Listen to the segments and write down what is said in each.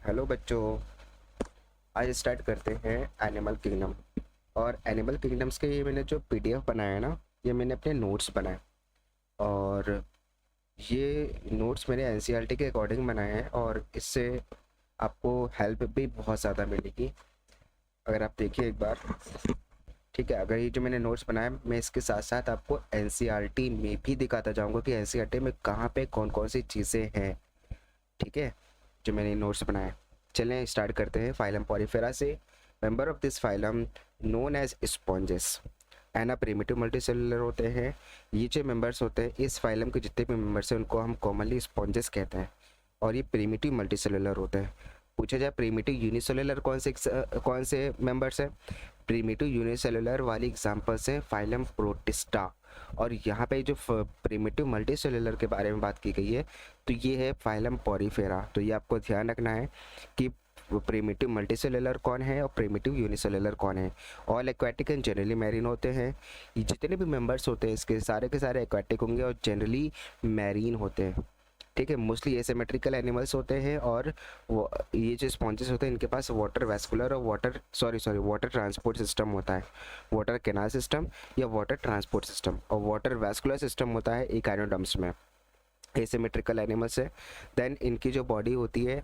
Hello बच्चों। आज start करते हैं एनिमल किंगडम। और एनिमल किंगडम्स के ये मैंने जो पीडीएफ बनाया है ना, ये मैंने अपने नोट्स बनाए। और ये नोट्स मैंने एनसीईआरटी के अकॉर्डिंग बनाए हैं और इससे आपको हेल्प भी बहुत ज़्यादा मिलेगी अगर आप देखिए एक बार। ठीक है, अगर ये जो मैंने नोट्स बनाए मैं इसके साथ साथ आपको एनसीईआरटी में भी दिखाता जाऊँगा कि एनसीईआरटी में कहाँ पे कौन कौन सी चीज़ें हैं। ठीक है, जो मैंने नोट्स बनाए। चलें स्टार्ट करते हैं। फाइलम पॉलीफेरा से member of this phylum known as sponges and primitive multicellular होते हैं। ये जो मेंबर्स होते हैं इस फाइलम के जितने भी मेंबर्स हैं उनको हम कॉमनली स्पॉन्जेस कहते हैं और ये प्रिमिटिव मल्टीसेलुलर होते हैं। पूछा जाए प्रिमिटिव यूनिसेलुलर कौन से मेंबर्स हैं? प्रिमिटिव यूनिसेलुलर वाली एग्जांपल्स है फाइलम प्रोटिस्टा। और यहाँ पे जो प्रिमिटिव मल्टीसेलुलर के बारे में बात की गई है तो ये है फाइलम पॉलीफेरा। तो ये आपको ध्यान रखना है कि प्रिमिटिव मल्टीसेलुलर कौन है और प्रिमिटिव यूनिसेलुलर कौन है। All aquatic and generally marine होते हैं। ये जितने भी मेंबर्स होते हैं इसके सारे के सारे एक्वाटिक होंगे और जनरली मैरीन होते हैं। ठीक है, मोस्टली एसिमेट्रिकल एनिमल्स होते हैं और वो ये जो स्पॉन्जेस होते हैं इनके पास वाटर वेस्कुलर और वाटर ट्रांसपोर्ट सिस्टम होता है। वाटर कैनाल सिस्टम या वाटर ट्रांसपोर्ट सिस्टम और वाटर वेस्कुलर सिस्टम होता है इकाइनोडर्म्स में। एसिमेट्रिकल एनिमल्स है। देन इनकी जो बॉडी होती है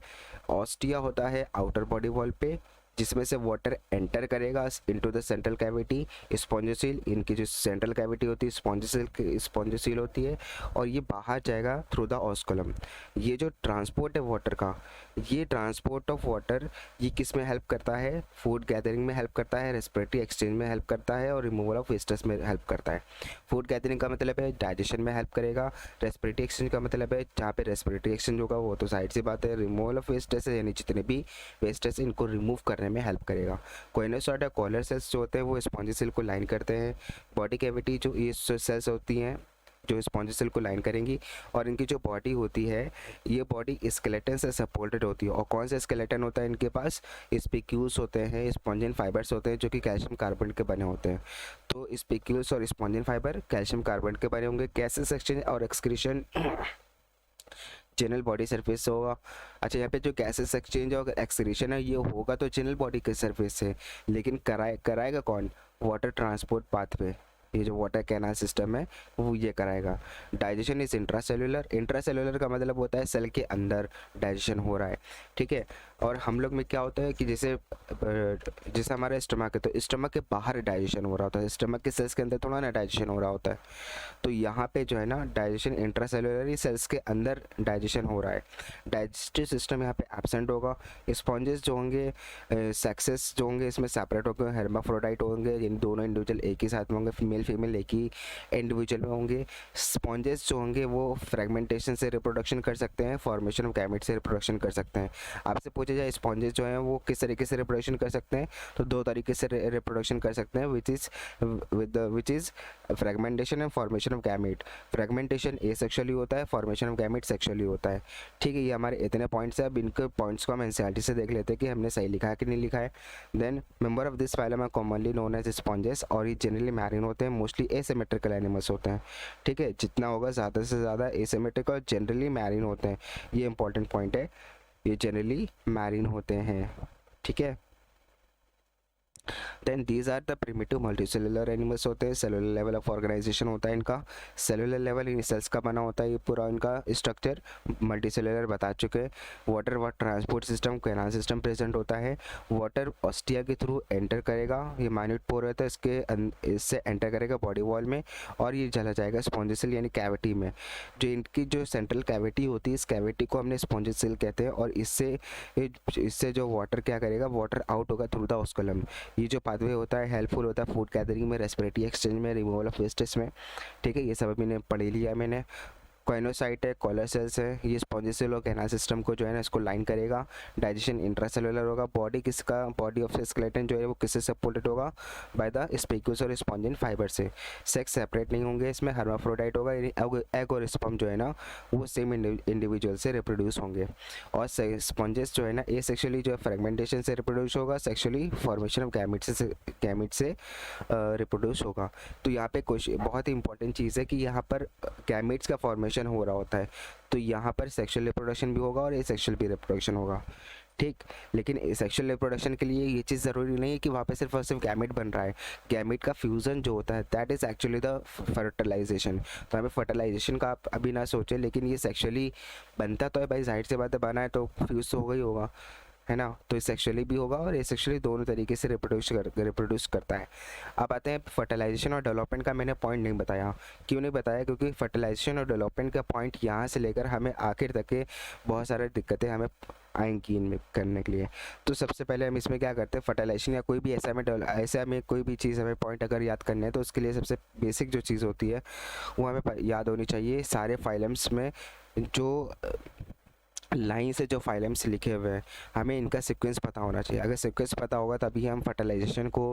ऑस्टिया होता है आउटर बॉडी वॉल पे, जिसमें से वाटर एंटर करेगा into the central cavity. Spongocoel, इनकी जो सेंट्रल कैविटी होती है स्पॉन्जोसील होती है और ये बाहर जाएगा थ्रू द ऑस्कुलम। ये जो ट्रांसपोर्ट है वाटर का, ये ट्रांसपोर्ट ऑफ वाटर ये किस में हेल्प करता है? फूड गैदरिंग में हेल्प करता है, रेस्पिरेटरी एक्सचेंज में हेल्प करता है और रिमूवल ऑफ वेस्टेज में हेल्प करता है। फूड गैदरिंग का मतलब है डाइजेशन में हेल्प करेगा। रेस्पिरेटरी एक्सचेंज का मतलब है जहाँ पे रेस्पिरेटरी एक्सचेंज होगा वो तो साइड से बात है। रिमूवल ऑफ वेस्टेज यानी जितने भी वेस्टेज इनको रिमूव करने में हेल्प करेगा। कोइनोसॉइड या कॉलर सेल्स जो होते हैं वो स्पॉन्जी सेल को लाइन करते हैं। बॉडी कैविटी जो ये सेल्स होती हैं जो स्पॉन्जी सेल को लाइन करेंगी और इनकी जो बॉडी होती है ये बॉडी स्केलेटन से सपोर्टेड होती है। और कौन सा स्केलेटन होता है इनके पास? स्पिक्यूल्स होते हैं, स्पॉन्जिन फाइबर्स होते हैं जो कि कैल्शियम कार्बोनेट के बने होते हैं। तो स्पिक्यूल्स और स्पॉन्जिन फाइबर कैल्शियम कार्बोनेट के बने होंगे। गैसेस एक्सचेंज और एक्सक्रीशन जनरल बॉडी सरफेस होगा। अच्छा, यहाँ पे जो गैसेस एक्सचेंज और एक्सक्रीशन है ये होगा तो जनरल बॉडी के सरफेस से, लेकिन कराएगा कौन? वाटर ट्रांसपोर्ट पाथवे, ये जो वाटर कैनाल सिस्टम है वो ये कराएगा। Digestion is intracellular. इंट्रासेलुलर का मतलब होता है सेल के अंदर डाइजेशन हो रहा है। ठीक है, और हम लोग में क्या होता है कि जैसे हमारा स्टमक है तो स्टमक के बाहर डाइजेशन हो रहा होता है, स्टमक के सेल्स के अंदर थोड़ा ना डाइजेशन हो रहा होता है। तो यहाँ पे जो है ना डाइजेशन इंट्रासेलुलर सेल्स के अंदर डाइजेशन हो रहा है। डाइजेस्टिव सिस्टम यहाँ पे एब्सेंट होगा। स्पॉन्जेस जो होंगे सेक्सेस जो होंगे इसमें सेपरेट होंगे, हेर्माफ्रोडाइट होंगे, इन दोनों इंडिविजुअल एक ही साथ में होंगे, मेल फीमेल एक ही इंडिविजुअल में होंगे। स्पॉन्जेस जो होंगे वो फ्रेगमेंटेशन से रिप्रोडक्शन कर सकते हैं, फॉर्मेशन ऑफ गैमेट से रिप्रोडक्शन कर सकते हैं। आपसे पूछा जाए स्पॉन्जेस जो हैं वो किस तरीके से रिप्रोडक्शन कर सकते हैं तो दो तरीके से रिप्रोडक्शन कर सकते हैं which is fragmentation and formation of gamete. Fragmentation asexually होता है, फॉर्मेशन ऑफ गैमेट सेक्सुअली होता है। ठीक है, ये हमारे इतने पॉइंट्स हैं। अब इनके पॉइंट्स को हम एनसीईआरटी से देख लेते हैं कि हमने सही लिखा है कि नहीं लिखा है। Then member of this phylum are commonly known as sponges और ये जनरली मैरीन होते हैं, मोस्टली एसिमेट्रिकल एनिमल्स होते हैं। ठीक है, जितना होगा ज़्यादा से ज़्यादा एसिमेट्रिक और जनरली मैरीन होते हैं। ये इंपॉर्टेंट पॉइंट है, ये जनरली मैरीन होते हैं। ठीक है, then these are the primitive multicellular animals होते हैं। सेलुलर लेवल ऑफ ऑर्गेनाइजेशन होता है इनका। सेलुलर लेवल इन सेल्स का बना होता है ये पूरा इनका स्ट्रक्चर। मल्टीसेलुलर बता चुके हैं। Water transport system canal system present होता है। वाटर ऑस्टिया के थ्रू एंटर करेगा, ये माइन्यूट पोर होता है इससे एंटर करेगा बॉडी वॉल में और ये चला जाएगा स्पॉन्जिसल यानी कैविटी में। जो इनकी जो सेंट्रल कैविटी होती है इस कैविटी को हमने स्पॉन्जिसल कहते हैं और इससे जो वाटर क्या करेगा, वाटर आउट होगा थ्रू द ऑस्कुलम। ये जो पाथवे होता है हेल्पफुल होता है फूड गैदरिंग में, रेस्पिरेटरी एक्सचेंज में, रिमूवल ऑफ वेस्टेज में। ठीक है, ये सब मैंने पढ़ लिया मैंने। कोइनोसाइट है, कॉलर सेल्स है, ये स्पॉन्जिसल और कैनाल सिस्टम को जो है ना इसको लाइन करेगा। डाइजेशन इंट्रासेलुलर होगा। बॉडी किसका? बॉडी ऑफ स्केलेटन जो है वो किससे सपोर्टेड होगा? बाय द स्पिक्यूल्स और स्पॉन्जिन फाइबर से। सेक्स सेपरेट नहीं होंगे इसमें, हर्माफ्रोडाइट होगा, एग और स्पर्म जो है ना वो सेम इंडिविजुअल से रिप्रोड्यूस होंगे। और स्पॉन्जेस जो है ना एसेक्सुअली जो है फ्रेगमेंटेशन से रिप्रोड्यूस होगा, सेक्सुअली फॉर्मेशन ऑफ गैमेट से रिप्रोड्यूस होगा। तो यहाँ पे क्वेश्चन बहुत ही इंपॉर्टेंट चीज़ है कि यहाँ पर गैमेट्स का फॉर्मेशन हो रहा होता है तो यहाँ पर सेक्सुअल रिप्रोडक्शन भी होगा और एसेक्सुअल भी रिप्रोडक्शन होगा। ठीक। लेकिन सेक्सुअल रिप्रोडक्शन के लिए ये चीज़ ज़रूरी नहीं है कि वहाँ पे सिर्फ और सिर्फ गैमेट बन रहा है। गैमेट का फ्यूज़न जो होता है that is actually the fertilisation. तो हमें फर्टिलाइजेशन का आप अभी ना सोचें, लेकिन ये सेक्सुअली बनता तो है भाई, जाहिर सी बात है, बना है तो फ्यूज़ तो होगा ही होगा, है ना। तो ये सेक्सुअली भी होगा और ये सेक्सुअली दोनों तरीके से रिप्रोड्यूस करता है। अब आते हैं फर्टिलाइजेशन और डेवलपमेंट का। मैंने पॉइंट नहीं बताया, क्यों नहीं बताया, क्योंकि फर्टिलाइजेशन और डेवलपमेंट का पॉइंट यहाँ से लेकर हमें आखिर तक के बहुत सारी दिक्कतें हमें आएंगी इनमें करने के लिए। तो सबसे पहले हम इसमें क्या करते हैं, फर्टिलाइजेशन या कोई भी ऐसा में कोई भी चीज़ हमें पॉइंट अगर याद करना है तो उसके लिए सबसे बेसिक जो चीज़ होती है वो हमें याद होनी चाहिए। सारे फाइलम्स में जो लाइन से जो फाइलम्स लिखे हुए हैं हमें इनका सीक्वेंस पता होना चाहिए। अगर सीक्वेंस पता होगा तभी हम फर्टिलाइजेशन को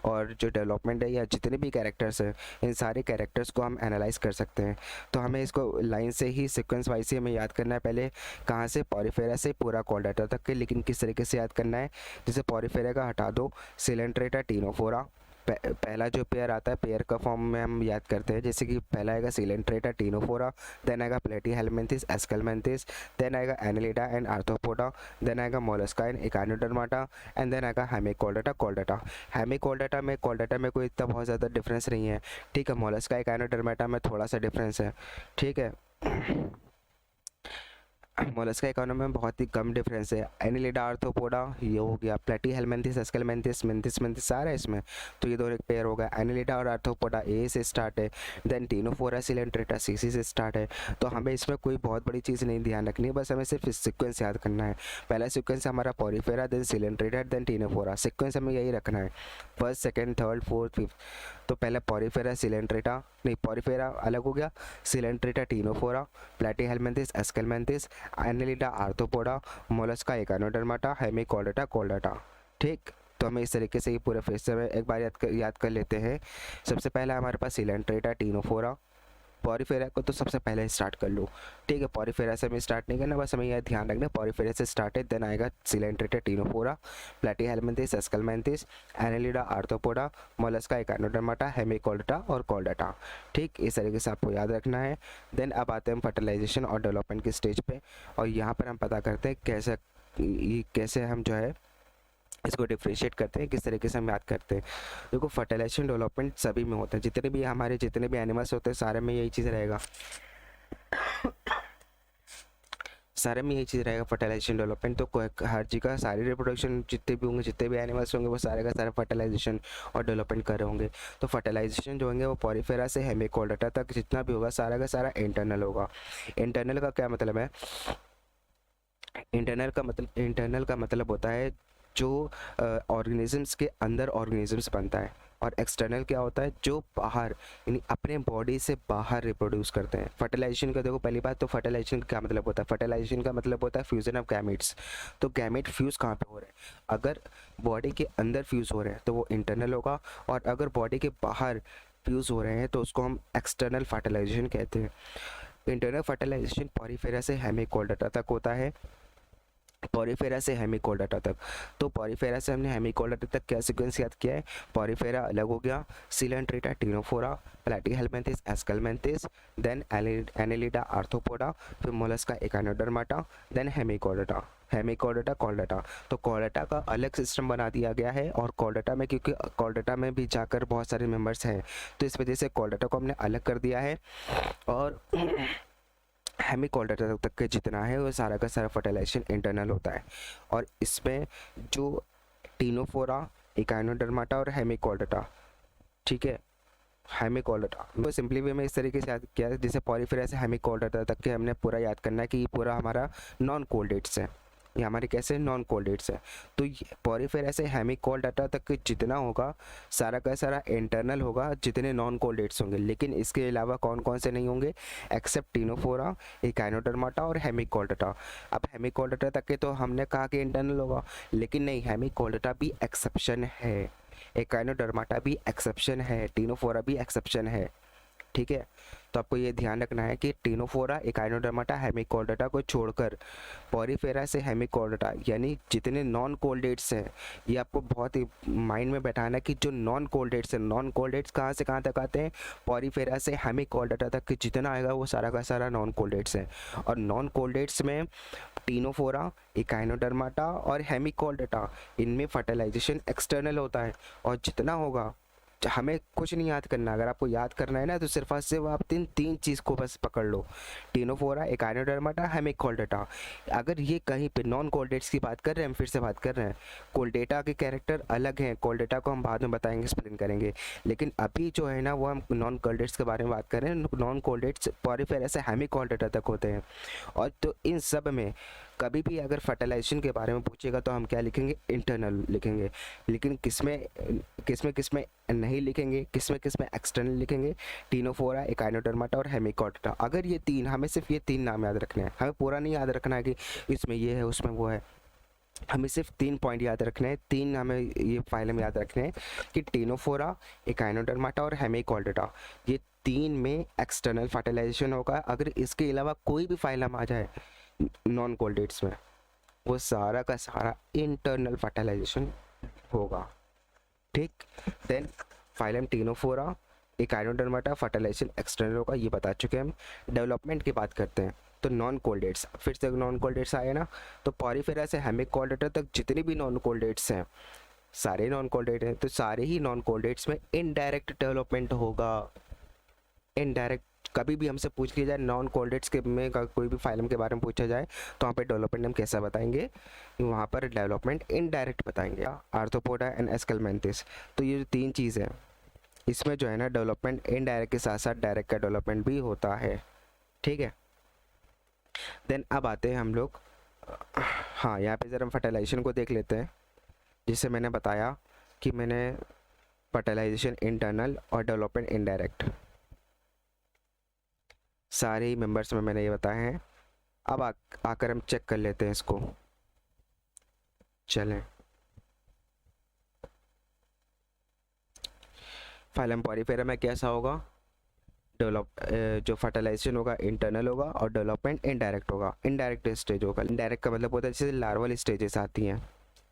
और जो डेवलपमेंट है या जितने भी कैरेक्टर्स हैं इन सारे कैरेक्टर्स को हम एनालाइज कर सकते हैं। तो हमें इसको लाइन से ही सीक्वेंस वाइज से हमें याद करना है। पहले कहाँ से, पॉरीफेरा से पूरा कॉर्डेटा तक के। लेकिन किस तरीके से याद करना है, जैसे पॉरीफेरा का हटा दो, सिलेंट्रेटा, टीनोफोरा, पहला जो पेयर आता है पेयर का फॉर्म में हम याद करते हैं, जैसे कि पहला आएगा सिलेंट्रेटा, टीनोफोरा, देन आएगा प्लेटीहेल्मिन्थिस, एस्केलमेंथिस, देन आएगा एनालिडा एंड आर्थ्रोपोडा, देन आएगा मोलस्का एंड इकानोडर्माटा, एंड देन आएगा हेमिकोल्डेटा, कॉल्डेटा। हेमिकोल्डेटा में कोई इतना बहुत ज़्यादा डिफरेंस नहीं है, ठीक है। मोलस्का, इकानोडर्माटा में थोड़ा सा डिफरेंस है, ठीक है। मोलस्का इकोनॉमी में बहुत ही कम डिफरेंस है। एनिलिडा, आर्थ्रोपोडा ये हो गया, प्लेटीहेल्मिन्थिस, एस्केलमेंथिस, मेंथिस सारा है इसमें। तो ये दोनों एक पेयर होगा। एनिलिडा और आर्थ्रोपोडा ए से स्टार्ट है, देन टीनोफोरा, सिलेंट्रेटा सी से स्टार्ट है। तो हमें इसमें कोई बहुत बड़ी चीज़ नहीं ध्यान रखनी है, बस हमें सिर्फ इस सिक्वेंस याद करना है। पहला सिक्वेंस हमारा Porifera, then Coelenterata, then Ctenophora. Sequence हमें यही रखना है, first, second, third, fourth, fifth. तो पहले पॉरीफेरा, सिलेंट्रेटा, नहीं पॉरीफेरा अलग हो गया, Coelenterata, Ctenophora, Platyhelminthes, Aschelminthes, Annelida, Arthropoda, Mollusca, Echinodermata, Hemichordata, Chordata, ठीक। तो हमें इस तरीके से ये पूरे फेस से एक बार याद कर लेते हैं। सबसे पहला हमारे पास सिलेंट्रेटा, टीनोफोरा, पॉरीफेरा को तो सबसे पहले स्टार्ट कर लो, ठीक है। पॉरीफेरा से हमें स्टार्ट नहीं करना, बस हमें यह ध्यान रखना पॉरीफेरा से स्टार्ट है, देन आएगा Coelenterata, Ctenophora, Platyhelminthes, Aschelminthes, Annelida, Arthropoda, Mollusca, Echinodermata, Hemichordata और कॉल्डेटा, ठीक। इस तरीके से आपको याद रखना है। देन अब आते हैं हम फर्टिलाइजेशन और डेवलपमेंट के स्टेज पे, और यहाँ पर हम पता करते हैं कैसे हम जो है इसको डिफ्रेंशिएट करते हैं, किस तरीके से हम याद करते हैं। देखो फर्टिलाइजेशन डेवलपमेंट सभी में होता है, जितने भी एनिमल्स होते हैं सारे में यही चीज़ रहेगा, फर्टिलाइजेशन डेवलपमेंट। तो हर जगह सारी रिप्रोडक्शन जितने भी होंगे, जितने भी एनिमल्स होंगे वो सारे का सारा फर्टिलाइजेशन और डेवलपमेंट कर रहे होंगे। तो फर्टिलाइजेशन जो होंगे वो पॉरीफेरा से हेमिकोल्डेटा तक जितना भी होगा सारा का सारा इंटरनल होगा। इंटरनल का क्या मतलब है, इंटरनल का मतलब होता है जो ऑर्गेनिजम्स के अंदर ऑर्गेनिजम्स बनता है, और एक्सटर्नल क्या होता है जो बाहर यानी अपने बॉडी से बाहर रिप्रोड्यूस करते हैं। फर्टिलाइजेशन का देखो पहली बात तो फर्टिलाइजेशन का क्या मतलब होता है, फर्टिलाइजेशन का मतलब होता है फ्यूजन ऑफ गैमेट्स। तो गैमेट फ्यूज़ कहाँ पे हो रहे हैं, अगर बॉडी के अंदर फ्यूज़ हो रहे हैं तो वो इंटरनल होगा, और अगर बॉडी के बाहर फ्यूज़ हो रहे हैं तो उसको हम एक्सटर्नल फर्टिलाइजेशन कहते हैं। इंटरनल फर्टिलाइजेशन पॉरीफेरा से हेमिकोल्डेटा तक होता है, पॉरीफेरा से हेमिकोल्डेटा तक। तो पॉरीफेरा से हमने हेमिकोल्डेटा तक क्या सीक्वेंस याद किया है, पॉरीफेरा अलग हो गया, Coelenterata, Ctenophora, Platyhelminthes, Aschelminthes, then Annelida, Arthropoda, फिर Mollusca, Echinodermata, then Hemichordata, Chordata. तो कॉल्डेटा का अलग सिस्टम बना दिया गया है, और कॉल्डेटा में क्योंकि कॉल्डेटा में भी जाकर बहुत सारे मेंबर्स हैं तो इस वजह से कॉल्डेटा को हमने अलग कर दिया है। और हेमिकोल्डेटा तक के जितना है वो सारा का सारा फर्टिलाइजेशन इंटरनल होता है। और इसमें जो टीनोफोरा, इकानोडर्माटा और हेमिकोल्डेटा, ठीक है, हेमिकोल्डेटा तो सिंपली वे में इस तरीके से याद किया है, जैसे पॉरीफेरा से हेमिकोल्डेटा तक के हमने पूरा याद करना है कि ये पूरा हमारा नॉन कोल्डेट्स है, ये हमारे कैसे नॉन कोल्डेट्स है। तो पॉरीफेरा से हेमिकोल्डेटा तक जितना होगा सारा का सारा इंटरनल होगा, जितने नॉन कोल्डेट्स होंगे। लेकिन इसके अलावा कौन कौन से नहीं होंगे, एक्सेप्ट टीनोफोरा, इकानोडर्माटा और हेमिकोल्डेटा। अब हेमिकोल्डेटा तक के तो हमने कहा कि इंटरनल होगा, लेकिन नहीं, हेमिकोल्डेटा भी एक्सेप्शन है, इकानोडर्माटा भी एक्सेप्शन है, टीनोफोरा भी एक्सेप्शन है, ठीक है। तो आपको ये ध्यान रखना है कि टीनोफोरा, एकाइनोडर्माटा, हेमिकॉर्डाटा को छोड़कर पॉरीफेरा से हेमिकॉर्डाटा यानी जितने नॉन कोल्डेट्स हैं, ये आपको बहुत ही माइंड में बैठाना है कि जो नॉन कोल्डेट्स हैं, नॉन कोल्डेट्स कहाँ से कहाँ तक आते हैं, पॉरीफेरा से हेमिकॉर्डाटा तक कि जितना आएगा वो सारा का सारा नॉन कोल्डेट्स है। और नॉन कोल्डेट्स में टीनोफोरा, एकाइनोडर्माटा और हेमिकॉर्डाटा, इनमें फर्टिलाइजेशन एक्सटर्नल होता है। और जितना होगा, हमें कुछ नहीं याद करना, अगर आपको याद करना है ना तो सिर्फ और सिर्फ आप तीन चीज़ को बस पकड़ लो, टीनोफोरा, एकाइनोडर्माटा, हेमिकॉर्डाटा। अगर ये कहीं पे नॉन कोल्डेट्स की बात कर रहे हैं, हम फिर से बात कर रहे हैं, कोल्डेटा के कैरेक्टर अलग हैं, कोल्डेटा को हम बाद में बताएंगे, एक्सप्लेन करेंगे, लेकिन अभी जो है ना वो हम नॉन कोल्डेट्स के बारे में बात कर रहे हैं। नॉन कोल्डेट्स पॉरीफेरा से हेमिकॉर्डाटा तक होते हैं। और तो इन सब में कभी भी अगर फर्टिलाइजेशन के बारे में पूछेगा तो हम क्या लिखेंगे, इंटरनल लिखेंगे। लेकिन किसमें नहीं लिखेंगे, किसमें एक्सटर्नल लिखेंगे, टीनोफोरा, एकाइनोडर्माटा और हेमिकॉर्डाटा। अगर ये तीन, हमें सिर्फ ये तीन नाम याद रखने हैं, हमें पूरा नहीं याद रखना है कि इसमें ये है उसमें वो है, हमें सिर्फ 3 पॉइंट याद रखने हैं, 3 हमें ये फाइलम याद रखने हैं कि टीनोफोरा, एकाइनोडर्माटा और हेमिकॉर्डाटा, ये 3 में एक्सटर्नल फर्टिलाइजेशन होगा। अगर इसके अलावा कोई भी फाइलम आ जाए नॉन कोल्डेट्स में, वो सारा का सारा इंटरनल फर्टिलाइजेशन होगा, ठीक। Then phylum ctenophora, echinodermata, fertilisation external होगा, ये बता चुके हैं हम। डेवलपमेंट की बात करते हैं तो नॉन कोल्डेट्स, फिर से नॉन कोल्डेट्स आए ना, तो पॉरीफेरा से हेमिकॉर्डाटा तक जितने भी नॉन कोल्डेट्स हैं, सारे नॉन कोल्डेट हैं, तो सारे ही नॉन कोल्डेट्स में इनडायरेक्ट डेवलपमेंट होगा। इनडायरेक्ट, कभी भी हमसे पूछ लिया जाए नॉन कोल्डेट्स के में का कोई भी फाइलम के बारे में पूछा जाए तो वहाँ पे डेवलपमेंट हम कैसा बताएंगे, वहाँ पर डेवलपमेंट इनडायरेक्ट बताएंगे। आर्थ्रोपोडा एंड एस्केलमेंथिस, तो ये जो 3 चीज़ है, इसमें जो है ना डेवलपमेंट इनडायरेक्ट के साथ साथ डायरेक्ट का डेवलपमेंट भी होता है, ठीक है। देन अब आते हैं हम लोग, हाँ यहाँ पे ज़रा हम फर्टिलाइजेशन को देख लेते हैं। जिससे मैंने बताया कि मैंने फर्टिलाइजेशन इंटरनल और डेवलपमेंट इनडायरेक्ट, सारे ही मेंबर्स में मैंने ये बताए हैं। अब आकर हम चेक कर लेते हैं इसको, चलें। फाइलम पॉरीफेरा में कैसा होगा, जो फर्टिलाइजेशन होगा इंटरनल होगा और डेवलपमेंट इनडायरेक्ट होगा। इनडायरेक्ट स्टेज होगा, इनडायरेक्ट का मतलब होता है जैसे लार्वल स्टेजेस आती हैं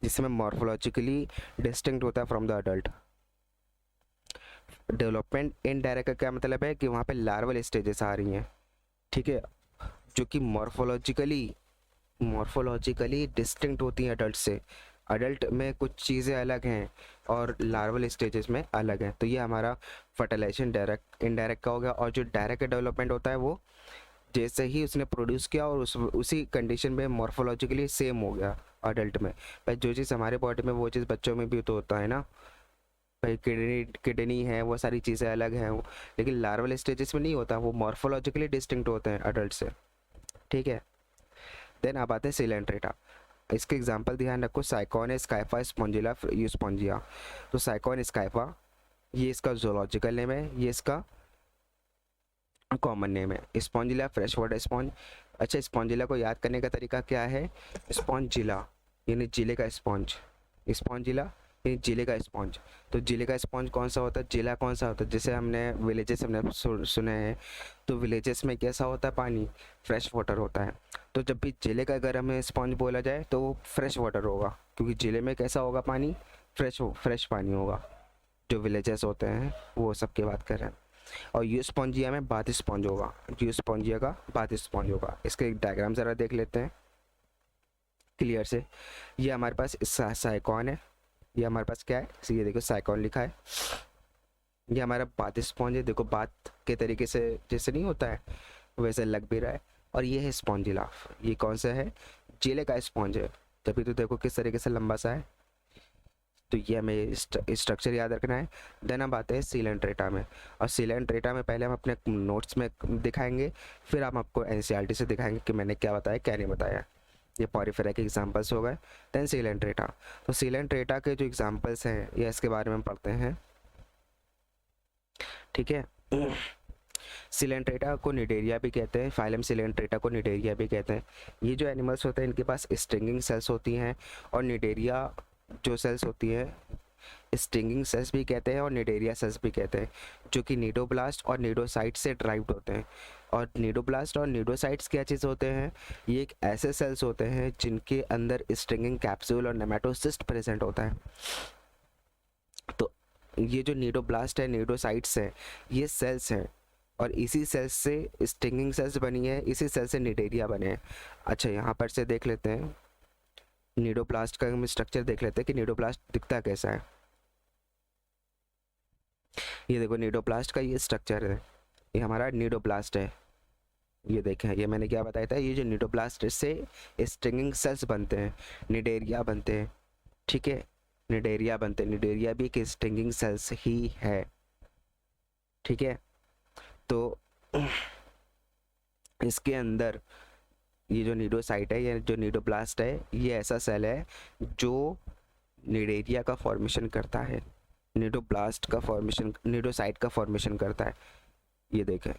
जिसमें मॉर्फोलॉजिकली डिस्टिंक्ट होता है from the adult. Development indirect का क्या मतलब है कि वहाँ पे लार्वल स्टेजेस आ रही हैं, ठीक है, जो कि मॉर्फोलॉजिकली डिस्टिंक्ट होती हैं अडल्ट से। अडल्ट में कुछ चीज़ें अलग हैं और लार्वल स्टेजेस में अलग हैं। तो ये हमारा फर्टिलाइजेशन डायरेक्ट इनडायरेक्ट का हो गया। और जो डायरेक्ट डेवलपमेंट होता है वो जैसे ही उसने प्रोड्यूस किया और उसी कंडीशन में मॉर्फोलॉजिकली सेम हो गया अडल्ट में। भाई जो चीज़ हमारे बॉडी में वो चीज़ बच्चों में भी तो होता है ना, भाई किडनी है, वो सारी चीज़ें अलग हैं वो, लेकिन लार्वल स्टेजेस में नहीं होता, वो मॉर्फोलॉजिकली डिस्टिंक्ट होते हैं अडल्ट से, ठीक है। देन अब आते हैं सिलेंट्रेटा। इसके एग्जांपल ध्यान रखो, साइकॉन स्काइफा, स्पॉन्जिला, यूस्पॉन्जिया। तो साइकॉन स्काइफा ये इसका जोलॉजिकल नेम है, ये इसका कॉमन नेम है। Spongilla fresh water sponge. अच्छा, स्पॉन्जिला को याद करने का तरीका क्या है, स्पॉन्जिला यानी जिले का स्पॉन्ज, स्पॉन्जिला यानी जिले का स्पॉन्ज। तो जिले का स्पॉन्ज कौन सा होता है, जिला कौन सा होता है, जैसे हमने विलेजेस हमने सुने हैं, तो विलेजेस में कैसा होता है, पानी फ्रेश वाटर होता है। तो जब भी जिले का अगर हमें स्पॉन्ज बोला जाए तो वो फ्रेश वाटर होगा, क्योंकि जिले में कैसा होगा पानी, फ्रेश पानी होगा। जो विलेजेस होते हैं वो सब की बात कर रहे हैं। और यूस्पॉन्जिया में बाथ स्पॉन्ज होगा, यूस्पॉन्जिया का बाथ स्पॉन्ज होगा। इसके एक डायग्राम ज़रा देख लेते हैं क्लियर से। ये हमारे पास साइकॉन है, ये हमारे पास क्या है, ये देखो साइकॉन लिखा है। ये हमारा बाथ स्पॉन्ज है, देखो बाथ के तरीके से जैसे नहीं होता है वैसे लग भी रहा है। और ये है स्पॉन्जिला, ये कौन सा है, जिले का स्पॉन्ज है, तभी तो देखो किस तरीके से लंबा सा है। तो ये हमें स्ट्रक्चर याद रखना है। देन हम आते हैं सिलेंट्रेटा में, और सिलेंट्रेटा में पहले हम अपने नोट्स में दिखाएंगे, फिर हम आपको एनसीईआरटी से दिखाएंगे कि मैंने क्या बताया क्या नहीं बताया। ये पॉरीफेरा के एग्जांपल्स हो गए। देन सिलेंट्रेटा, तो सिलेंट्रेटा के जो एग्जांपल्स हैं ये इसके बारे में पढ़ते हैं, ठीक है। सिलेंट्रेटा को निडेरिया भी कहते हैं, फाइलम सिलेंट्रेटा को निडेरिया भी कहते हैं। ये जो एनिमल्स होते हैं इनके पास स्ट्रिंगिंग सेल्स होती हैं, और निडेरिया जो सेल्स होती हैं स्टिंगिंग सेल्स भी कहते हैं और निडेरिया सेल्स भी कहते हैं, जो कि नीडोब्लास्ट और नीडोसाइट से ड्राइव्ड होते हैं। और नीडोब्लास्ट और नीडोसाइट्स क्या चीज़ होते हैं, ये एक ऐसे सेल्स होते हैं जिनके अंदर स्टिंगिंग कैप्सूल और नेमेटोसिस्ट प्रेजेंट होता है। तो ये जो नीडोब्लास्ट है, नीडोसाइट्स है, ये सेल्स हैं और इसी सेल्स से स्टिंगिंग सेल्स बनी है, इसी सेल से निडेरिया बने हैं। अच्छा, यहाँ पर से देख लेते हैं नीडोब्लास्ट का हम स्ट्रक्चर देख लेते हैं कि नीडोब्लास्ट दिखता कैसा है। ये देखो नीडोब्लास्ट का ये स्ट्रक्चर है, ये हमारा नीडोब्लास्ट है। ये देखें, ये मैंने क्या बताया था, ये जो नीडोब्लास्ट से स्ट्रिंगिंग सेल्स बनते हैं, निडेरिया बनते हैं। ठीक है, निडेरिया बनते हैं, निडेरिया भी एक स्ट्रिंगिंग सेल्स ही है। ठीक है, तो इसके अंदर ये जो नीडोसाइट है या जो नीडोब्लास्ट है, ये ऐसा सेल है जो निडेरिया का फॉर्मेशन करता है, नीडोब्लास्ट का फॉर्मेशन, नीडोसाइट का फॉर्मेशन करता है। ये देखें,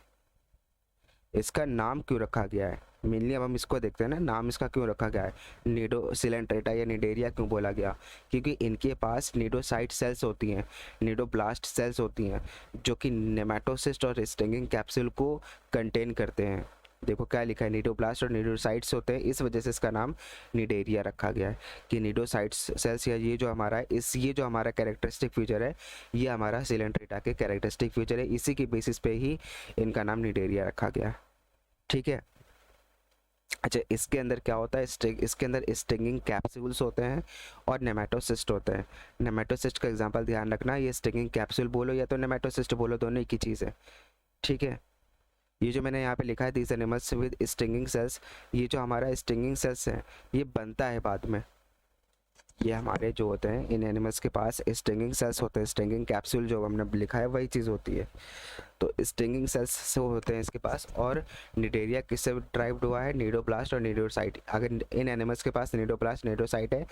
इसका नाम क्यों रखा गया है, मेनली अब हम इसको देखते हैं ना, नाम इसका क्यों रखा गया है, नीडोसिलेंट्रेटा या निडेरिया क्यों बोला गया, क्योंकि इनके पास नीडोसाइट सेल्स होती हैं, नीडोब्लास्ट सेल्स होती हैं, जो कि नेमेटोसिस्ट और स्टिंगिंग कैप्सूल को कंटेन करते हैं। देखो क्या लिखा है, नीडोब्लास्ट और नीडोसाइट्स होते हैं, इस वजह से इसका नाम निडेरिया रखा गया है कि नीडोसाइट्स सेल्स, या ये जो हमारा है, ये जो हमारा कैरेक्टरिस्टिक फीचर है, ये हमारा सिलेंट्रेटा के कैरेक्टरिस्टिक फीचर है, इसी की बेसिस पे ही इनका नाम निडेरिया रखा गया है। ठीक है, अच्छा, इसके अंदर क्या होता है, इसके अंदर स्टिंगिंग कैप्सूल्स होते हैं और नेमेटोसिस्ट होते हैं। नेमेटोसिस्ट का एग्जांपल ध्यान रखना, ये स्टिंगिंग कैप्सूल बोलो या तो नेमेटोसिस्ट बोलो, दोनों एक ही चीज़ है। ठीक है, ये जो मैंने यहाँ पे लिखा है, these animals with stinging cells, ये जो हमारा स्टिंगिंग सेल्स है, ये बनता है बाद में। ये हमारे जो होते हैं, इन एनिमल्स के पास स्टिंगिंग सेल्स होते हैं, स्टिंगिंग कैप्सूल जो हमने लिखा है वही चीज़ होती है। तो स्टिंगिंग सेल्स से होते हैं इसके पास। और निडेरिया किससे ड्राइव्ड हुआ है, नीडोब्लास्ट और नीडोसाइट। अगर इन एनिमल्स के पास नीडोब्लास्ट नीडोसाइट है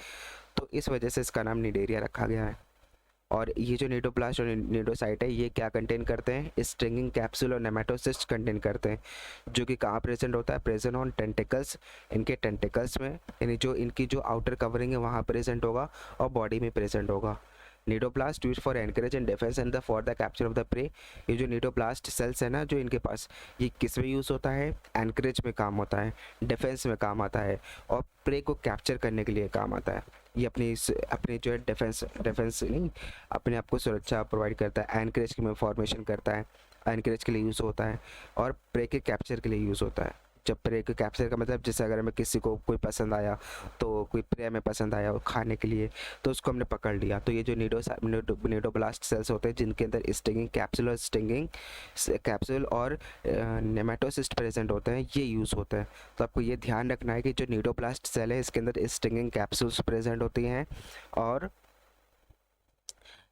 तो इस वजह से इसका नाम निडेरिया रखा गया है। और ये जो नीडोब्लास्ट और नीडोसाइट है, ये क्या कंटेन करते हैं, स्ट्रिंगिंग कैप्सूल और नेमेटोसिस्ट कंटेन करते हैं, जो कि कहाँ प्रेजेंट होता है, प्रेजेंट ऑन टेंटिकल्स, इनके टेंटिकल्स में, यानी जो इनकी जो आउटर कवरिंग है वहाँ प्रेजेंट होगा और बॉडी में प्रेजेंट होगा। Cnidoblast use for encourage and defence and the for the capture of the prey. ये जो नीडोब्लास्ट सेल्स है ना जो इनके पास, ये किस में यूज़ होता है, एनकरेज में काम होता है, डिफेंस में काम आता है और प्रे को कैप्चर करने के लिए काम आता है। ये अपनी जो है डिफेंस नहीं, अपने आप को सुरक्षा प्रोवाइड करता है, एनकरेज में फॉर्मेशन करता है, एनकरेज के लिए यूज़ होता है और प्रे के कैप्चर के लिए यूज़ होता है। जब प्रे के कैप्चर का मतलब, जैसे अगर हमें किसी को कोई पसंद आया, तो कोई प्रे में पसंद आया खाने के लिए, तो उसको हमने पकड़ लिया, तो ये जो नीडोब्लास्ट सेल्स होते हैं जिनके अंदर स्टिंगिंग कैप्सूल और नेमेटोसिस्ट प्रेजेंट होते हैं, ये यूज़ होता है। तो आपको ये ध्यान रखना है कि जो नीडोब्लास्ट सेल है इसके अंदर स्टिंगिंग कैप्सूल्स प्रेजेंट होती हैं और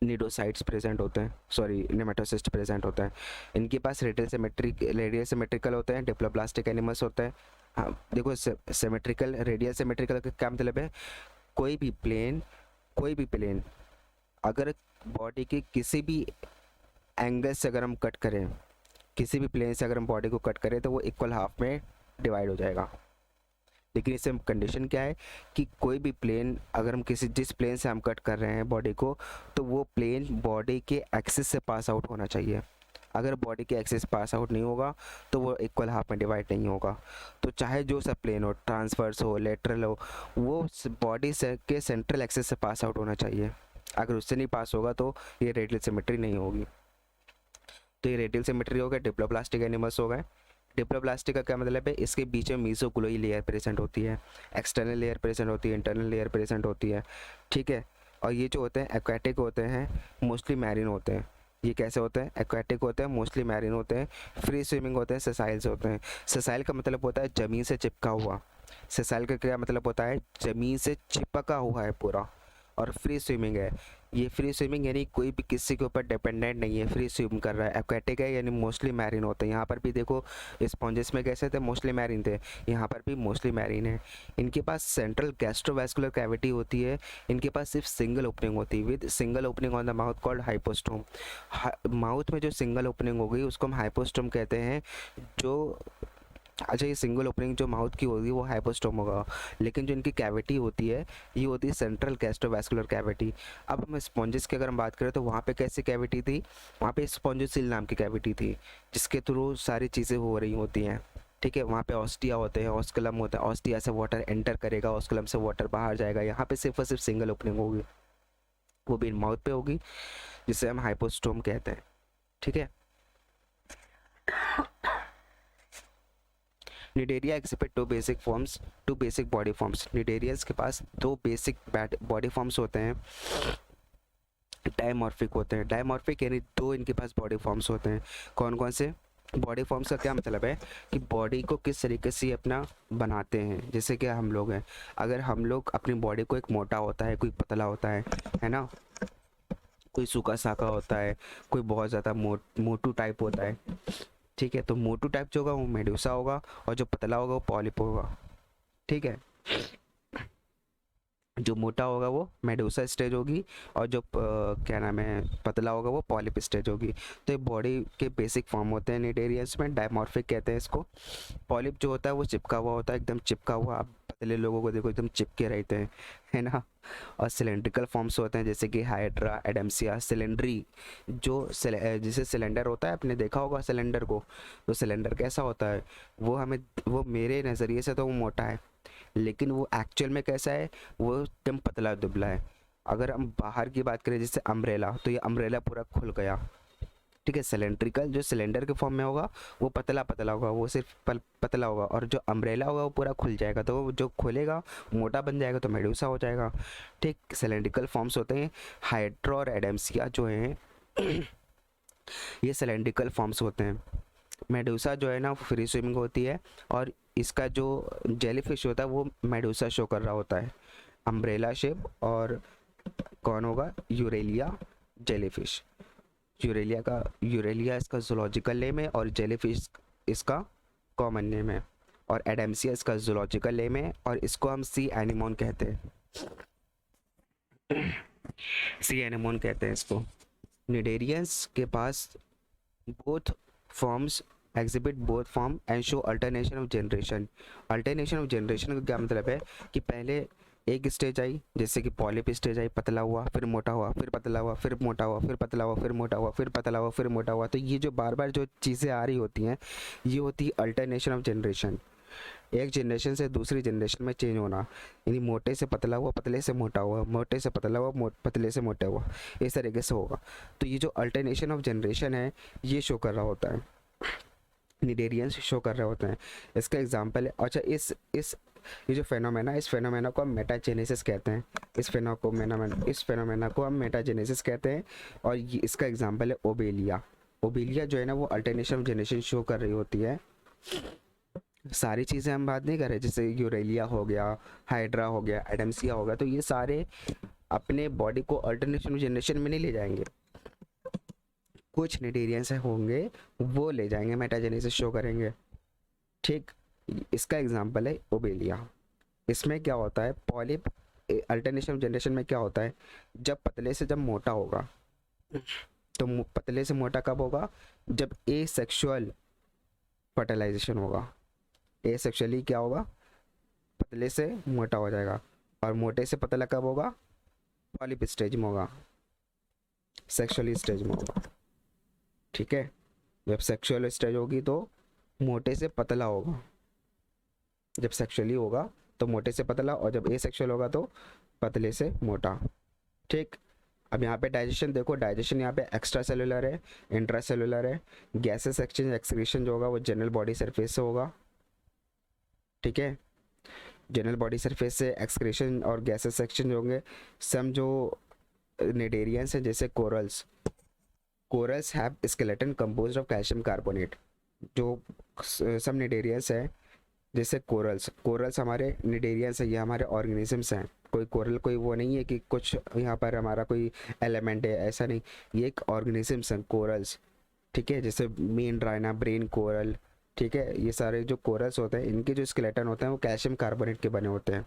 नीडोसाइट्स प्रेजेंट होते हैं, सॉरी नेमेटोसिस्ट प्रेजेंट होता है। इनके पास रेडियल सिमेट्रिकल होते हैं, डिप्लोब्लास्टिक एनिमल्स होते हैं। हाँ देखो, सिमेट्रिकल, रेडियल सिमेट्रिकल का क्या मतलब है, कोई भी प्लेन अगर बॉडी के किसी भी एंगल से अगर हम कट करें, किसी भी प्लेन से अगर हम बॉडी को कट करें तो वो इक्वल हाफ में डिवाइड हो जाएगा। लेकिन इससे कंडीशन क्या है कि कोई भी प्लेन, अगर हम जिस प्लेन से हम कट कर रहे हैं बॉडी को, तो वो प्लेन बॉडी के एक्सिस से पास आउट होना चाहिए। अगर बॉडी के एक्सिस पास आउट नहीं होगा तो वो इक्वल हाफ में डिवाइड नहीं होगा। तो चाहे जो सा प्लेन हो, ट्रांसवर्स हो, लेटरल हो, वो बॉडी से के सेंट्रल एक्सिस से पास आउट होना चाहिए। अगर उससे नहीं पास होगा तो ये रेडियल सिमेट्री नहीं होगी। तो ये रेडियल सिमेट्री हो गया, डिप्लोब्लास्टिक एनिमल्स हो गए। डिप्लोब्लास्टिक का क्या मतलब है, इसके बीच में मीसोक्लोई लेयर प्रेजेंट होती है, एक्सटर्नल लेयर प्रेजेंट होती है, इंटरनल लेयर प्रेजेंट होती है। ठीक है, और ये जो होते हैं एक्वाटिक होते हैं, मोस्टली मैरिन होते हैं। ये कैसे होते हैं, एक्वाटिक होते हैं, मोस्टली मैरिन होते हैं, फ्री स्विमिंग होते हैं, सेसाइल्स होते हैं। सेसाइल का मतलब होता है ज़मीन से चिपका हुआ, सेसाइल का क्या मतलब होता है, ज़मीन से चिपका हुआ है पूरा। और फ्री स्विमिंग है, ये फ्री स्विमिंग यानी कोई भी किसी के ऊपर डिपेंडेंट नहीं है, फ्री स्विम कर रहा है। एक्वेटिक है यानी मोस्टली मैरिन होते हैं। यहाँ पर भी देखो, स्पॉन्जेस में कैसे थे, मोस्टली मैरिन थे, यहाँ पर भी मोस्टली मैरिन है। इनके पास सेंट्रल गैस्ट्रोवैस्कुलर कैविटी होती है, इनके पास सिर्फ सिंगल ओपनिंग होती है, with single opening on the mouth called hypostome. Mouth में जो सिंगल ओपनिंग हो गई उसको हम हाइपोस्टोम कहते हैं, जो अच्छा, ये सिंगल ओपनिंग जो माउथ की होगी वो हाइपोस्टोम होगा, लेकिन जो इनकी कैविटी होती है ये होती है सेंट्रल गैस्ट्रोवैस्कुलर कैविटी। अब हम स्पॉन्जेस की अगर हम बात करें तो वहाँ पे कैसी कैविटी थी, वहाँ पे स्पॉन्जोसिल नाम की कैविटी थी जिसके थ्रू सारी चीज़ें हो रही होती हैं। ठीक है, वहाँ पे ऑस्टिया होते हैं, ऑस्कुलम होता है, ऑस्टिया से वाटर एंटर करेगा, ऑस्कुलम से वाटर बाहर जाएगा। यहाँ पे सिर्फ और सिर्फ सिंगल ओपनिंग होगी, वो भी माउथ पे होगी, जिसे हम हाइपोस्टोम कहते हैं। ठीक है, cnidaria exhibit two basic body forms. Cnidarians के पास दो बेसिक बॉडी फॉर्म्स होते हैं, डायमॉर्फिक होते हैं। डायमॉर्फिक यानी दो इनके पास बॉडी फॉर्म्स होते हैं। कौन कौन से बॉडी फॉर्म्स का क्या मतलब है कि बॉडी को किस तरीके से अपना बनाते हैं। जैसे कि हम लोग हैं, अगर हम लोग अपनी बॉडी को, एक मोटा होता है, कोई पतला होता है ना, कोई सूखा साखा होता है, कोई बहुत ज़्यादा मोटू टाइप होता है। ठीक है, तो मोटू टाइप जो होगा वो मेडूसा होगा, और जो पतला होगा वो पॉलिप होगा। ठीक है, जो मोटा होगा वो मेडूसा स्टेज होगी, और जो क्या नाम है पतला होगा वो पॉलिप स्टेज होगी। तो ये बॉडी के बेसिक फॉर्म होते हैं निडेरियंस में, डायमॉर्फिक कहते हैं इसको। पॉलिप जो होता है वो चिपका हुआ होता है, एकदम चिपका हुआ। आप पतले लोगों को देखो एकदम चिपके रहते हैं, है ना। और सिलेंड्रिकल फॉर्म्स होते हैं जैसे कि हाइड्रा, एडम्सिया, सिलेंड्री। जैसे सिलेंडर होता है, आपने देखा होगा सिलेंडर को, तो सिलेंडर कैसा होता है, वो मेरे नज़रिए से तो वो मोटा है, लेकिन वो एक्चुअल में कैसा है, वो एकदम पतला दुबला है। अगर हम बाहर की बात करें जैसे अम्ब्रेला, तो ये अम्ब्रेला पूरा खुल गया। ठीक है, सिलेंड्रिकल जो सिलेंडर के फॉर्म में होगा वो पतला पतला होगा, वो सिर्फ पतला होगा, और जो अम्ब्रेला होगा वो पूरा खुल जाएगा, तो वो जो खुलेगा मोटा बन जाएगा, तो मेडूसा हो जाएगा। ठीक, सिलेंड्रिकल फॉर्म्स होते हैं। हाइड्रा और एडेम्सिया जो हैं ये सिलेंड्रिकल फॉर्म्स होते हैं। मेडूसा जो है ना वो फ्री स्विमिंग होती है, और इसका जो जेलीफिश होता है वो मेडूसा शो कर रहा होता है, अम्ब्रेला शेप। और कौन होगा, यूरेलिया जेलीफिश। यूरेलिया इसका जूलॉजिकल नेम है, और जेलीफिश इसका कॉमन नेम है, और एडेम्सिया इसका जूलॉजिकल नेम है, और इसको हम सी एनिमोन कहते हैं। सी एनिमोन कहते हैं इसको। निडेरियंस के पास both forms exhibit both form and show alternation of generation. Alternation of generation का क्या मतलब है कि पहले एक स्टेज आई, जैसे कि पॉलिप स्टेज आई, पतला हुआ, फिर मोटा हुआ, फिर पतला हुआ, फिर मोटा हुआ, फिर पतला हुआ, फिर मोटा हुआ, फिर पतला हुआ, फिर मोटा हुआ। तो ये जो बार बार जो चीज़ें आ रही होती हैं, ये होती है अल्टरनेशन ऑफ जनरेशन। एक जनरेशन से दूसरी जनरेशन में चेंज होना, यानी मोटे से पतला हुआ, पतले से मोटा हुआ, मोटे से पतला हुआ, पतले से मोटा हुआ, इस तरीके से होगा। तो ये जो अल्टरनेशन ऑफ जनरेशन है ये शो कर रहा होता है, निडेरियंस शो कर रहे होते हैं। इसका एग्जांपल है, अच्छा इस ये जो फेनोमेना, इस फेनोमेना को हम मेटाजेनेसिस कहते हैं। इस फेनोमेना को हम मेटाजेनेसिस कहते हैं। और ये इसका एग्जांपल है ओबेलिया। ओबेलिया जो है ना वो अल्टरनेशन ऑफ जनरेशन शो कर रही होती है। सारी चीज़ें हम बात नहीं कर रहे, जैसे यूरेलिया हो गया, हाइड्रा हो गया, एडम्सिया हो गया, तो ये सारे अपने बॉडी को अल्टरनेशन जनरेशन में नहीं ले जाएंगे। कुछ निडेरियंस होंगे वो ले जाएंगे, मेटाजेनेसिस शो करेंगे। ठीक, इसका एग्जांपल है ओबेलिया। इसमें क्या होता है, पॉलिप अल्टरनेशन जनरेशन में क्या होता है, जब पतले से जब मोटा होगा, तो पतले से मोटा कब होगा, जब ए सेक्सुअल फर्टिलाइजेशन होगा। ए सेक्सुअली क्या होगा, पतले से मोटा हो जाएगा। और मोटे से पतला कब होगा, पॉलिप स्टेज में होगा, सेक्सुअली स्टेज में होगा। ठीक है, जब सेक्सुअल स्टेज होगी तो मोटे से पतला होगा, जब सेक्सुअली होगा तो मोटे से पतला, और जब ए सेक्सुअल होगा तो पतले से मोटा। ठीक, अब यहाँ पे डाइजेशन देखो, डाइजेशन यहाँ पे एक्स्ट्रा सेलुलर है, इंट्रा सेलुलर है। गैसेस एक्सचेंज एक्सक्रीशन जो होगा वो जनरल बॉडी सरफेस से होगा। ठीक है, जनरल बॉडी सरफेस से एक्सक्रीशन और गैसेस एक्सचेंज होंगे। सम जो निडेरियंस हैं जैसे corals have skeleton composed of calcium carbonate. जो सम निडेरियंस है जैसे कोरल्स हमारे निडेरियंस है, ये हमारे ऑर्गेनिजम्स हैं। कोई कोरल कोई वो नहीं है कि कुछ यहाँ पर हमारा कोई एलिमेंट है, ऐसा नहीं, ये एक ऑर्गेनिजम्स हैं कोरल्स। ठीक है, जैसे मीन राइना, ब्रेन कोरल। ठीक है, ये सारे जो कोरल्स होते हैं इनके जो स्केलेटन होते हैं वो कैल्शियम कार्बोनेट के बने होते हैं।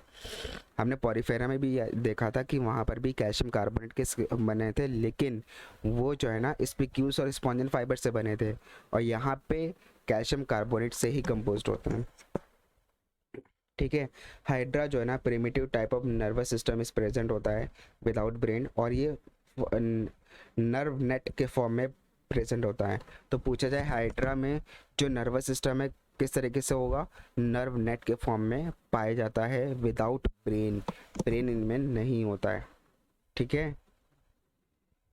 हमने पॉरीफेरा में भी देखा था कि वहाँ पर भी कैल्शियम कार्बोनेट के बने थे, लेकिन वो जो है ना स्पिक्यूल्स और स्पॉन्जन फाइबर से बने थे। और यहाँ पे कैल्शियम कार्बोनेट से ही कंपोज्ड होते हैं। ठीक है, हाइड्रा जो है ना primitive type of nervous system इस प्रेजेंट होता है विदाउट ब्रेन, और ये नर्व नेट के फॉर्म में प्रेजेंट होता है। तो पूछा जाए हाइड्रा में जो नर्वस सिस्टम है किस तरीके से होगा, नर्व नेट के फॉर्म में पाया जाता है विदाउट ब्रेन, ब्रेन इनमें नहीं होता है। ठीक है,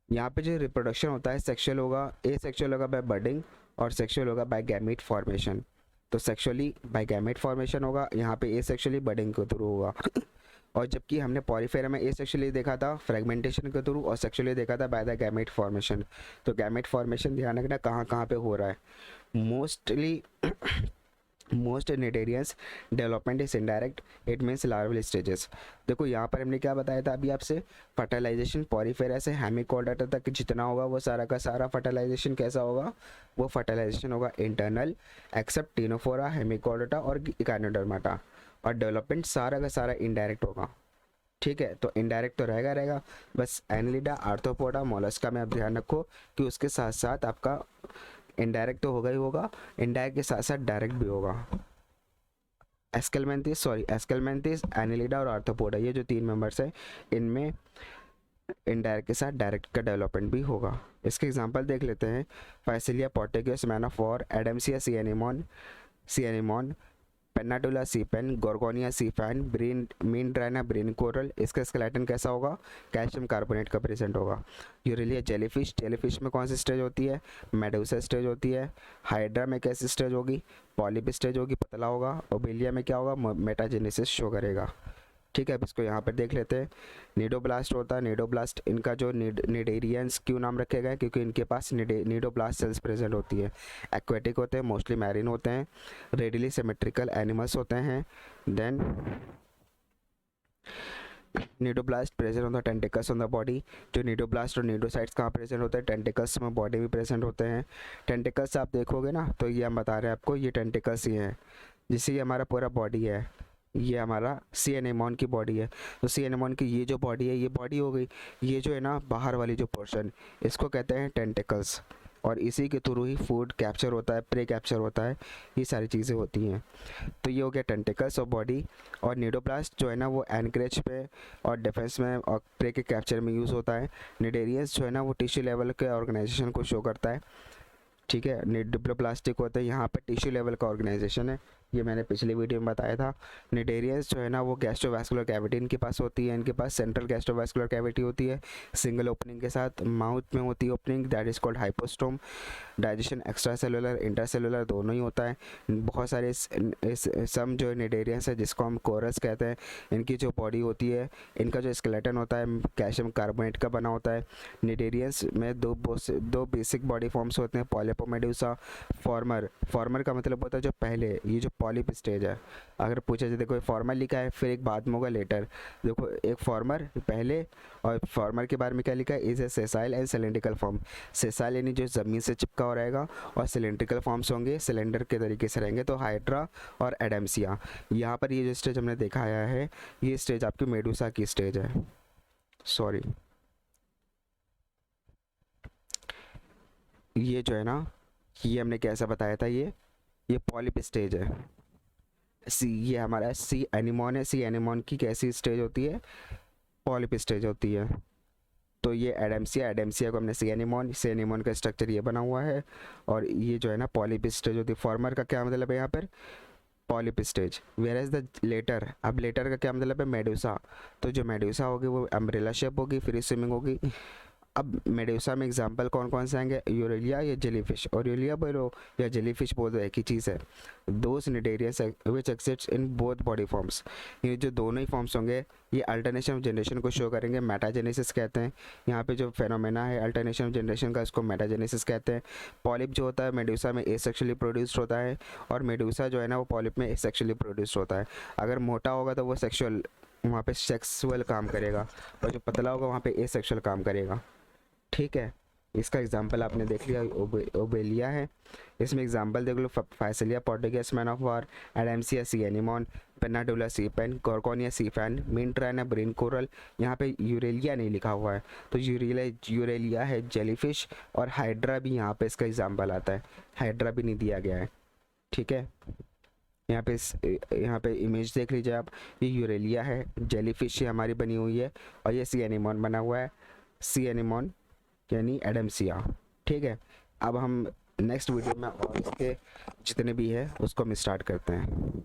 यहाँ पे जो रिप्रोडक्शन होता है सेक्सुअल होगा, ए सेक्सुअल होगा बाय बडिंग और सेक्सुअल होगा बाय गैमेट फॉर्मेशन। तो सेक्सुअली बाय गैमेट फॉर्मेशन होगा, यहाँ पे ए सेक्सुअली बडिंग के थ्रू होगा। और जबकि हमने पॉलीफेरा में ए सेक्सुअली देखा था फ्रेगमेंटेशन के थ्रू और सेक्सुअली देखा था बाय द गैमेट फॉर्मेशन। तो गैमेट फॉर्मेशन ध्यान रखना कहाँ कहाँ पे हो रहा है। Mostly most cnidarians development is indirect, it means larval stages. देखो यहाँ पर हमने क्या बताया था अभी आपसे, फर्टिलाइजेशन पॉलीफेरा से हेमिकोडाटा तक जितना होगा वो सारा का सारा फर्टिलाइजेशन कैसा होगा, वो फर्टिलाइजेशन होगा इंटरनल, एक्सेप्ट टिनोफोरा, हेमिकोडाटा और इकाइनोडर्माटा। और डेवलपमेंट सारा का सारा इनडायरेक्ट होगा। ठीक है, तो इनडायरेक्ट तो रहेगा, बस एनिलिडा, आर्थ्रोपोडा, मोलस्का में आप ध्यान रखो कि उसके साथ साथ आपका इनडायरेक्ट तो होगा ही होगा, इनडायरेक्ट के साथ साथ डायरेक्ट भी होगा। एस्केलमेंथिस, एनिलिडा और आर्थ्रोपोडा, ये जो 3 मेंबर्स हैं इनमें इनडायरेक्ट के साथ डायरेक्ट का डेवलपमेंट भी होगा। इसके एग्जांपल देख लेते हैं। Physalia Portuguese, man of war, Adamsia sea anemone, Pennatula sea pen, Gorgonia sea fan, Meandrina brain coral. इसका स्केलेटन कैसा होगा, कैल्शियम कार्बोनेट का प्रेजेंट होगा। यूरेलिया जेलीफिश में कौन सी स्टेज होती है, मेडुसा स्टेज होती है। हाइड्रा में कैसी स्टेज होगी, पॉलिप स्टेज होगी, पतला होगा। ओबेलिया में क्या होगा, मेटाजेनेसिस शो करेगा। ठीक है, अब इसको यहाँ पर देख लेते हैं। नीडोब्लास्ट होता है, नीडोब्लास्ट इनका जो निडेरियंस क्यों नाम रखे गए, क्योंकि इनके पास नीडोब्लास्ट सेल्स प्रेजेंट होती है। एक्वेटिक होते हैं, मोस्टली मैरिन होते हैं, रेडिली सिमेट्रिकल एनिमल्स होते हैं। देन नीडोब्लास्ट प्रेजेंट होता है टेंटिकल्स ऑन द बॉडी। जो नीडोब्लास्ट और नीडोसाइट्स कहाँ प्रेजेंट होते हैं, टेंटिकल्स में बॉडी में प्रेजेंट होते हैं। टेंटिकल्स आप देखोगे ना तो ये हम बता रहे हैं आपको, ये टेंटिकल्स ही हैं, जिससे ये हमारा पूरा बॉडी है, ये हमारा सी एनेमॉन की बॉडी है। तो सी एनेमॉन की ये जो बॉडी है, ये बॉडी हो गई। ये जो है ना बाहर वाली जो पोर्शन, इसको कहते हैं टेंटिकल्स, और इसी के थ्रू ही फूड कैप्चर होता है, प्रे कैप्चर होता है, ये सारी चीज़ें होती हैं। तो ये हो गया टेंटिकल्स और बॉडी। और नीडोब्लास्ट जो है ना वो एनकरेज पे और डिफेंस में और प्रे के कैप्चर में यूज़ होता है। निडेरियंस जो है ना वो टिश्यू लेवल के ऑर्गेनाइजेशन को शो करता है। ठीक है, निडोप्लास्टिक होता है, यहाँ पे टिश्यू लेवल का ऑर्गेनाइजेशन है, ये मैंने पिछले वीडियो में बताया था। निडेरियंस जो है ना वो गैस्ट्रोवैस्कुलर कैविटी इनके पास होती है, इनके पास सेंट्रल गैस्ट्रोवैस्कुलर कैविटी होती है सिंगल ओपनिंग के साथ, माउथ में होती है opening, that is called hypostome. Digestion extra cellular intercellular दोनों ही होता है। बहुत सारे सम जो निडेरियंस है जिसको हम कोरस कहते हैं, इनकी जो बॉडी होती है, इनका जो स्केलेटन होता है कैल्शियम कार्बोनेट का बना होता है। निडेरियंस में दो बेसिक बॉडी फॉर्म्स होते हैं, पॉलिपोमेडुसा, फॉर्मर का मतलब होता है जो पहले, ये जो पॉलिप स्टेज है। अगर पूछा जाए, देखो फॉर्मर लिखा है, फिर एक बाद में होगा लेटर। देखो एक फॉर्मर पहले, और फॉर्मर के बारे में क्या लिखा है, is a sessile and cylindrical form. Sessile यानी जो ज़मीन से चिपका हो रहेगा, और सिलेंड्रिकल फॉर्म्स होंगे, सिलेंडर के तरीके से रहेंगे। तो हाइड्रा और एडम्सिया, यहाँ पर ये जो स्टेज हमने दिखाया है, ये स्टेज आपकी मेडुसा की स्टेज है। सॉरी, ये जो है ना, ये हमने कैसा बताया था, ये पॉलिप स्टेज है। ये हमारा सी एनिमॉन है, सी एनिमॉन की कैसी स्टेज होती है, पॉलिप स्टेज होती है। तो ये एडम्सिया को हमने सी एनिमॉन का स्ट्रक्चर ये बना हुआ है, और ये जो है ना पॉलिप स्टेज होती है। फॉर्मर का क्या मतलब है यहाँ पर, polyp stage. Whereas the latter, अब लेटर का क्या मतलब है, मेडुसा। तो जो मेडुसा होगी वो अम्ब्रेला शेप होगी, फ्री स्विमिंग होगी। अब मेडुसा में एग्जांपल कौन कौन से आएंगे, यूरेलिया या जेलीफिश। और यूरेलिया बोलो या जेलीफिश बोलो एक ही चीज़ है। Those cnidarians which exist in both body forms, ये जो दोनों ही फॉर्म्स होंगे ये अल्टरनेशन ऑफ जनरेशन को शो करेंगे, मेटाजेनेसिस कहते हैं। यहाँ पे जो फेनोमेना है अल्टरनेशन ऑफ जनरेशन का, इसको मेटाजेनेसिस कहते हैं। पॉलिप जो होता है मेडुसा में एसेक्सुअली प्रोड्यूस्ड होता है, और मेडुसा जो है ना वो पॉलिप में एसेक्सुअली प्रोड्यूस्ड होता है। अगर मोटा होगा तो वो सेक्सुअल, वहाँ पे सेक्सुअल काम करेगा, और जो पतला होगा वहाँ पे एसेक्सुअल काम करेगा। ठीक है, इसका एग्जांपल आपने देख लिया, ओबेलिया है। इसमें एग्जांपल देख लो, Physalia Portuguese, man of war, Adamsia sea anemone, Pennatula sea pen, Gorgonia sea fan, Meandrina brain coral. यहाँ पे यूरेलिया नहीं लिखा हुआ है, तो यूरेलिया है जेलीफिश, और हाइड्रा भी यहाँ पे इसका एग्जांपल आता है, हाइड्रा भी नहीं दिया गया है। ठीक है, यहाँ पे इमेज देख लीजिए आप, ये यूरेलिया है, जेलीफिश हमारी बनी हुई है, और ये सी एनिमोन बना हुआ है, सी एनिमोन यानी एडमसिया। ठीक है, अब हम नेक्स्ट वीडियो में और इसके जितने भी है उसको हम स्टार्ट करते हैं।